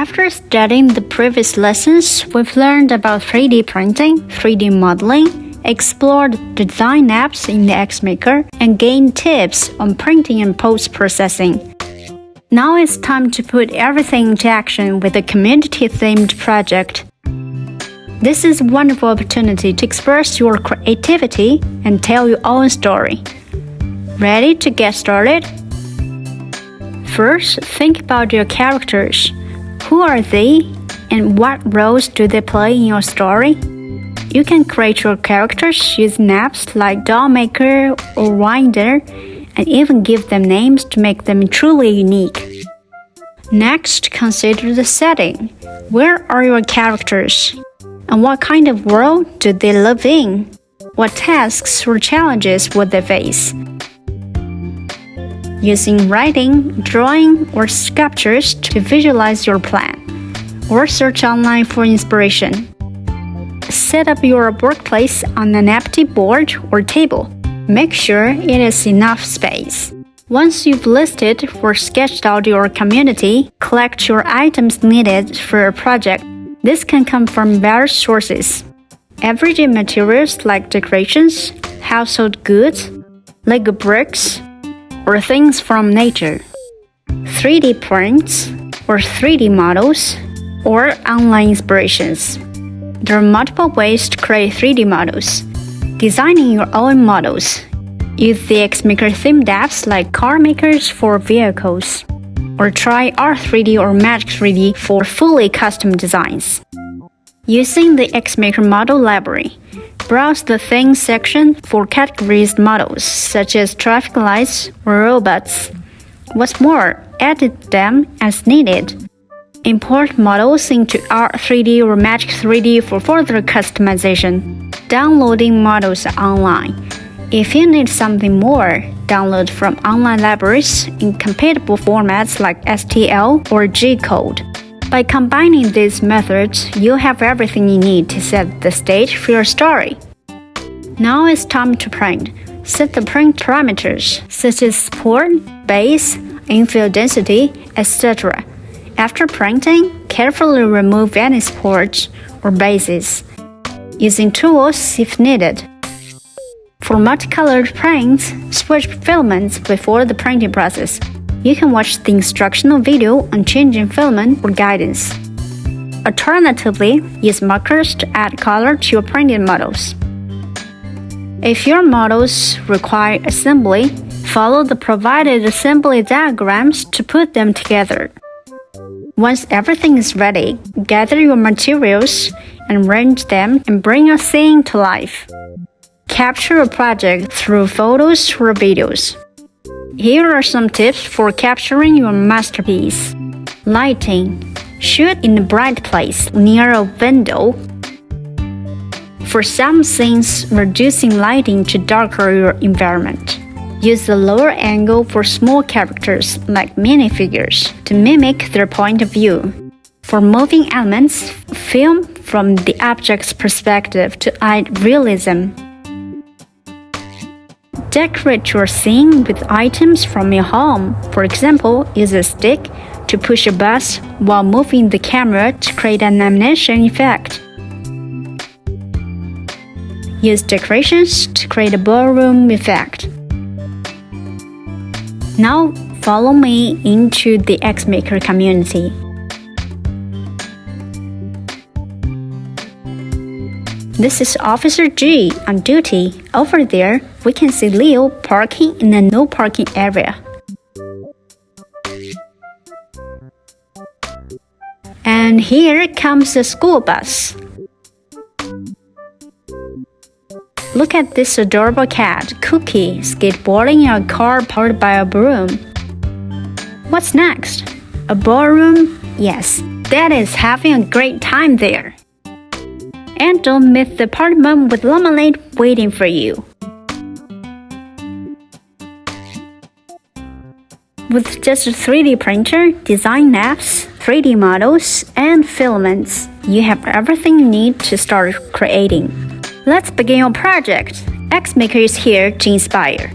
After studying the previous lessons, we've learned about 3D printing, 3D modeling, explored design apps in the Xmaker, and gained tips on printing and post-processing. Now it's time to put everything into action with a community-themed project. This is a wonderful opportunity to express your creativity and tell your own story. Ready to get started? First, think about your characters. Who are they, and what roles do they play in your story? You can create your characters using apps like Dollmaker or Winder, and even give them names to make them truly unique. Next, consider the setting. Where are your characters? And what kind of world do they live in? What tasks or challenges would they face? Using writing, drawing, or sculptures to visualize your plan, or search online for inspiration. Set up your workplace on an empty board or table. Make sure it is enough space. Once you've listed or sketched out your community, collect your items needed for a project. This can come from various sources. Everyday materials like decorations, household goods, Lego bricks, or things from nature, 3D prints, or 3D models, or online inspirations. There are multiple ways to create 3D models. Designing your own models. Use the Xmaker themed apps like car makers for vehicles, or try R3D or Magic 3D for fully custom designs. Using the Xmaker model library, browse the Things section for categorized models such as traffic lights or robots. What's more, edit them as needed. Import models into R3D or Magic 3D for further customization. Downloading models online. If you need something more, download from online libraries in compatible formats like STL or G-code. By combining these methods, you'll have everything you need to set the stage for your story. Now it's time to print. Set the print parameters, such as support, base, infill density, etc. After printing, carefully remove any supports or bases, using tools if needed. For multicolored prints, switch filaments before the printing process. You can watch the instructional video on changing filament for guidance. Alternatively, use markers to add color to your printed models. If your models require assembly, follow the provided assembly diagrams to put them together. Once everything is ready, gather your materials and arrange them and bring a scene to life. Capture a project through photos or videos. Here are some tips for capturing your masterpiece. Lighting. Shoot in a bright place near a window. For some scenes, reducing lighting to darker your environment. Use the lower angle for small characters like minifigures to mimic their point of view. For moving elements, film from the object's perspective to add realism. Decorate your scene with items from your home. For example, use a stick to push a bus while moving the camera to create an animation effect. Use decorations to create a ballroom effect. Now, follow me into the Xmaker community. This is Officer G on duty. Over there, we can see Leo parking in a no parking area. And here comes the school bus. Look at this adorable cat, Cookie, skateboarding in a car powered by a broom. What's next? A ballroom? Yes, Dad is having a great time there. And don't miss the apartment with lemonade waiting for you. With just a 3D printer, design apps, 3D models, and filaments, you have everything you need to start creating. Let's begin your project. Xmaker is here to inspire.